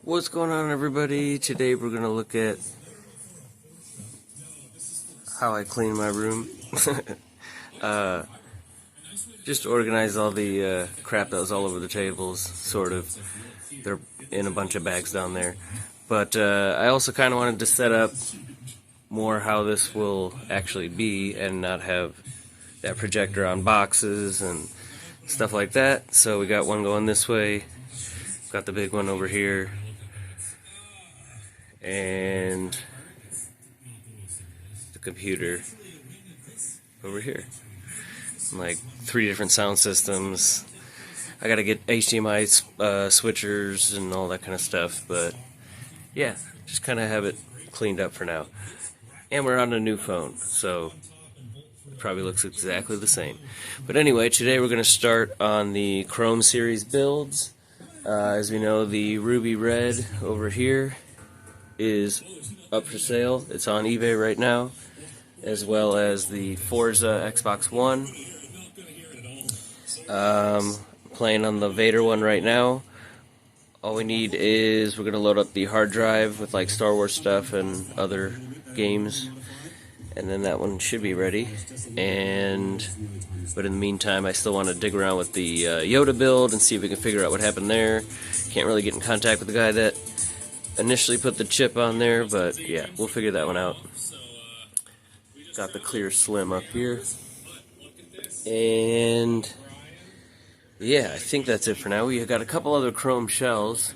What's going on, everybody? Today we're going to look at how I clean my room. Just organize all the crap that was all over the tables, sort of. They're in a bunch of bags down there. But I also kind of wanted to set up more how this will actually be and not have that projector on boxes and stuff like that. So we got one going this way, got the big one over here, and the computer over here. Like 3 different sound systems. I gotta get HDMI switchers and all that kind of stuff, but yeah, just kind of have it cleaned up for now. And we're on a new phone, so it probably looks exactly the same. But anyway, today we're going to start on the Chrome series builds. As we know, the Ruby Red over here is up for sale. It's on eBay right now, as well as the Forza Xbox One. Playing on the Vader one right now. All we need is we're going to load up the hard drive with like Star Wars stuff and other games, and then that one should be ready. But in the meantime, I still want to dig around with the Yoda build and see if we can figure out what happened there. Can't really get in contact with the guy that initially put the chip on there, but yeah, we'll figure that one out. Got the clear slim up here, and yeah, I think that's it for now. We got a couple other Chrome shells,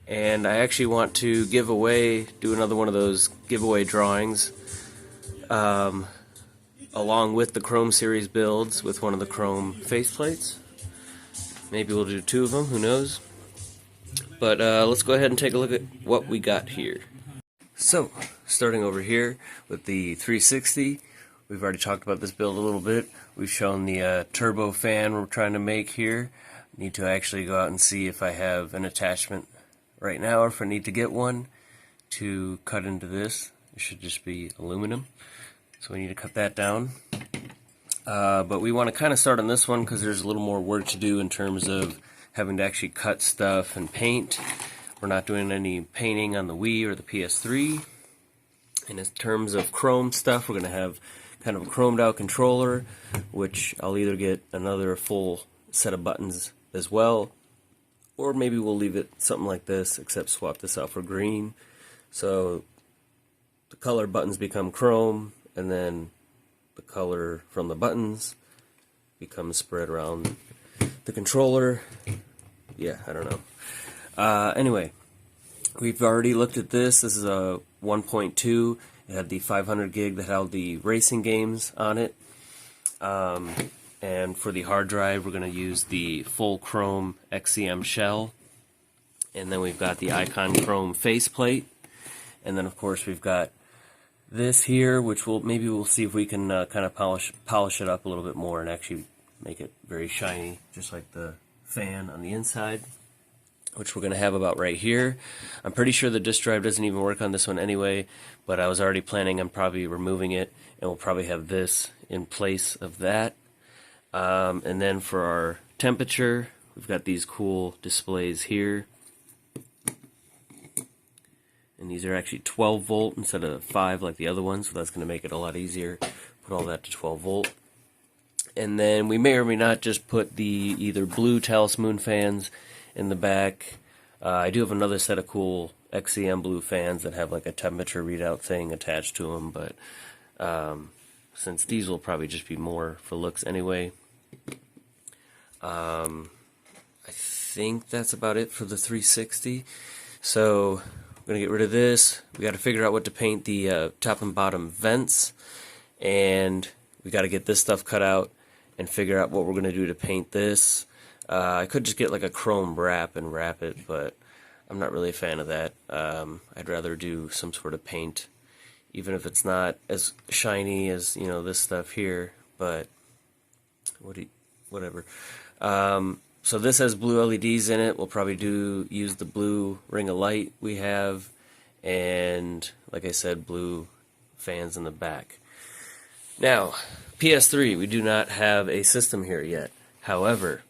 and I actually want to do another one of those giveaway drawings, along with the Chrome series builds with one of the Chrome faceplates. Maybe we'll do 2 of them, who knows? But let's go ahead and take a look at what we got here. So, starting over here with the 360, we've already talked about this build a little bit. We've shown the turbo fan we're trying to make here. Need to actually go out and see if I have an attachment right now, or if I need to get one to cut into this. It should just be aluminum, so we need to cut that down. But we want to kind of start on this one because there's a little more work to do in terms of having to actually cut stuff and paint. We're not doing any painting on the Wii or the PS3. And in terms of Chrome stuff, we're going to have kind of a chromed out controller, which I'll either get another full set of buttons as well, or maybe we'll leave it something like this, except swap this out for green. So the color buttons become chrome, and then the color from the buttons becomes spread around the controller. Yeah, I don't know. Anyway, we've already looked at this. This is a 1.2. It had the 500 gig that held the racing games on it. And for the hard drive, we're going to use the full Chrome XCM shell. And then we've got the Icon Chrome faceplate. And then, of course, we've got this here, which maybe we'll see if we can kind of polish it up a little bit more and actually make it very shiny, just like the fan on the inside, which we're going to have about right here. I'm pretty sure the disk drive doesn't even work on this one anyway, but I was already planning on probably removing it, and we'll probably have this in place of that. And then for our temperature, we've got these cool displays here. And these are actually 12 volt instead of 5 like the other ones, so that's going to make it a lot easier. Put all that to 12 volt. And then we may or may not just put the either blue Talos Moon fans in the back. I do have another set of cool XCM blue fans that have like a temperature readout thing attached to them, but since these will probably just be more for looks anyway, I think that's about it for the 360. So we're going to get rid of this. We got to figure out what to paint the top and bottom vents, and we got to get this stuff cut out and figure out what we're going to do to paint this. I could just get like a chrome wrap and wrap it, but I'm not really a fan of that. I'd rather do some sort of paint, even if it's not as shiny as, you know, this stuff here, but whatever. So this has blue LEDs in it. We'll probably use the blue ring of light we have, and like I said, blue fans in the back. Now, PS3, we do not have a system here yet. However,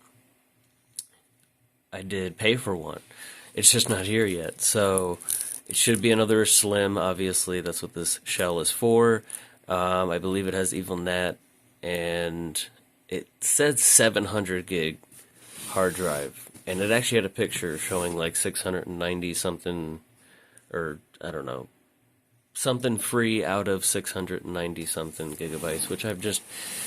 I did pay for one, it's just not here yet. So it should be another Slim, obviously. That's what this shell is for. I believe it has EvilNAT, and it said 700 gig hard drive. And it actually had a picture showing like 690 something, or I don't know, something free out of 690 something gigabytes, which I've just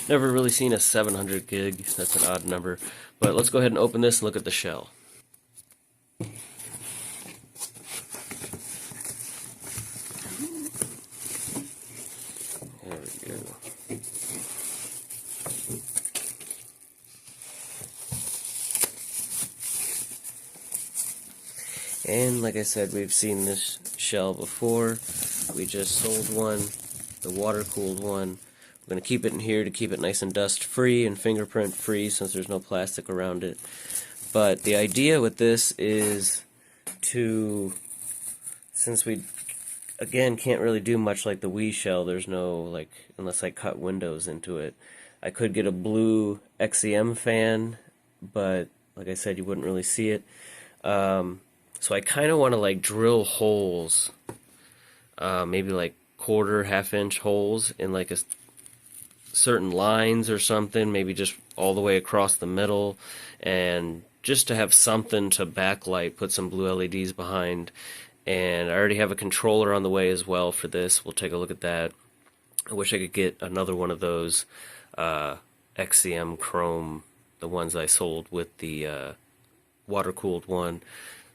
never really seen a 700 gig. That's an odd number. But let's go ahead and open this and look at the shell. There we go. And like I said, we've seen this shell before. We just sold one, the water-cooled one. We're going to keep it in here to keep it nice and dust-free and fingerprint-free since there's no plastic around it. But the idea with this is to, since we, again, can't really do much like the Wii shell, there's no, like, unless I cut windows into it. I could get a blue XEM fan, but like I said, you wouldn't really see it. So I kind of want to like drill holes, maybe like quarter, half-inch holes in like certain lines or something, maybe just all the way across the middle, and just to have something to backlight, put some blue LEDs behind. And I already have a controller on the way as well for this. We'll take a look at that. I wish I could get another one of those XCM Chrome, the ones I sold with the water-cooled one.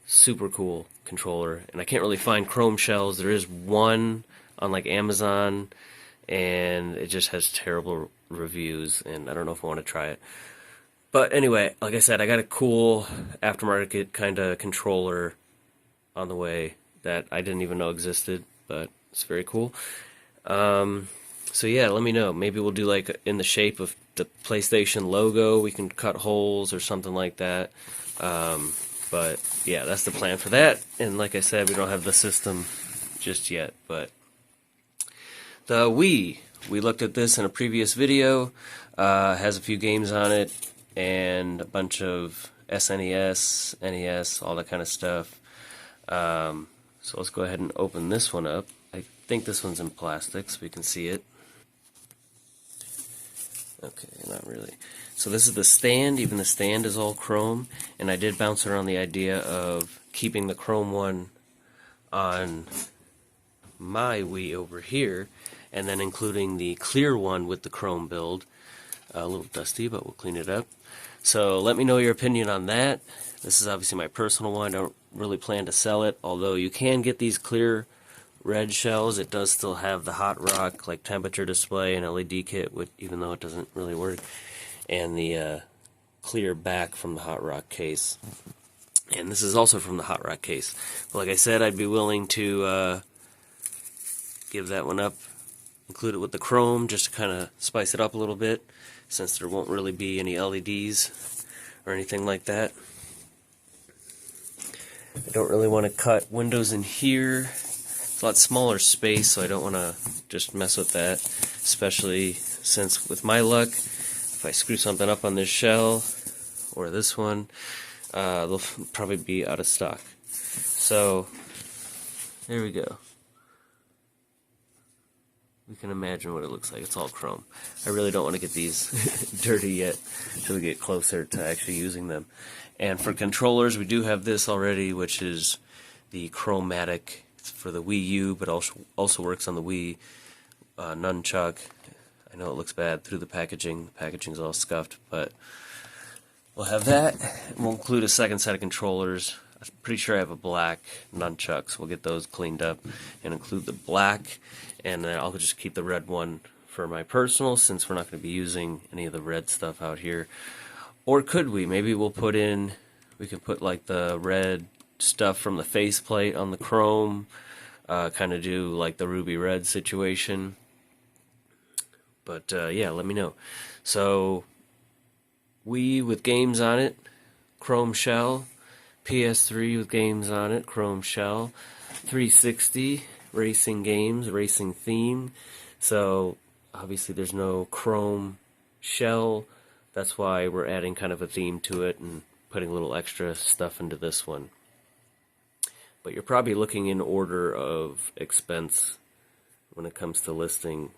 Super cool controller, and I can't really find Chrome shells. There is one on like Amazon, and it just has terrible reviews, and I don't know if I want to try it. But anyway, like I said, I got a cool aftermarket kind of controller on the way that I didn't even know existed, but it's very cool. So yeah, let me know. Maybe we'll do like in the shape of the PlayStation logo. We can cut holes or something like that. But yeah, that's the plan for that. And like I said, we don't have the system just yet. But the Wii, we looked at this in a previous video. Has a few games on it and a bunch of SNES, NES, all that kind of stuff. So let's go ahead and open this one up. I think this one's in plastic so we can see it. Okay, not really. So this is the stand. Even the stand is all chrome, and I did bounce around the idea of keeping the chrome one on my Wii over here, and then including the clear one with the chrome build. A little dusty, but we'll clean it up. So let me know your opinion on that. This is obviously my personal one. I don't really plan to sell it, although you can get these clear red shells. It does still have the Hot Rock like temperature display and LED kit, even though it doesn't really work, and the clear back from the Hot Rock case. And this is also from the Hot Rock case. But like I said, I'd be willing to give that one up, include it with the chrome just to kind of spice it up a little bit, since there won't really be any LEDs or anything like that. I don't really want to cut windows in here. It's a lot smaller space, so I don't want to just mess with that, especially since with my luck, if I screw something up on this shell or this one, they'll probably be out of stock. So there we go. We can imagine what it looks like. It's all chrome. I really don't want to get these dirty yet until we get closer to actually using them. And for controllers, we do have this already, which is the Chromatic. It's for the Wii U, but also works on the Wii Nunchuck. I know it looks bad through the packaging. The packaging's all scuffed, but we'll have that. We'll include a second set of controllers. I'm pretty sure I have a black Nunchuck, so we'll get those cleaned up and include the black. And then I'll just keep the red one for my personal, since we're not going to be using any of the red stuff out here. Or could we? Maybe we can put like the red stuff from the faceplate on the chrome, kind of do like the ruby red situation. But yeah, let me know. So Wii with games on it, chrome shell. PS3 with games on it, chrome shell. 360 racing games, racing theme. So obviously there's no chrome shell. That's why we're adding kind of a theme to it and putting a little extra stuff into this one. but you're probably looking in order of expense when it comes to listing.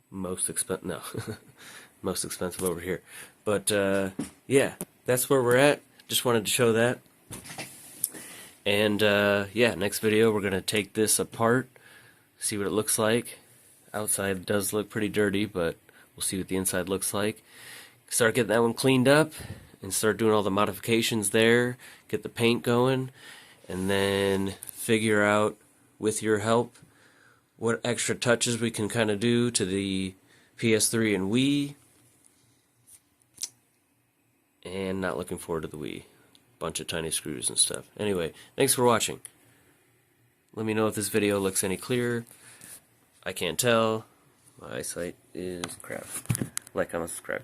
Most expensive, no, most expensive over here. But yeah, that's where we're at. Just wanted to show that. And yeah, next video we're going to take this apart, see what it looks like. Outside does look pretty dirty, but we'll see what the inside looks like. Start getting that one cleaned up and start doing all the modifications there, get the paint going, and then figure out, with your help, what extra touches we can kind of do to the PS3 and Wii. And not looking forward to the Wii. Bunch of tiny screws and stuff. Anyway, thanks for watching. Let me know if this video looks any clearer. I can't tell. My eyesight is crap. Like, comment, subscribe.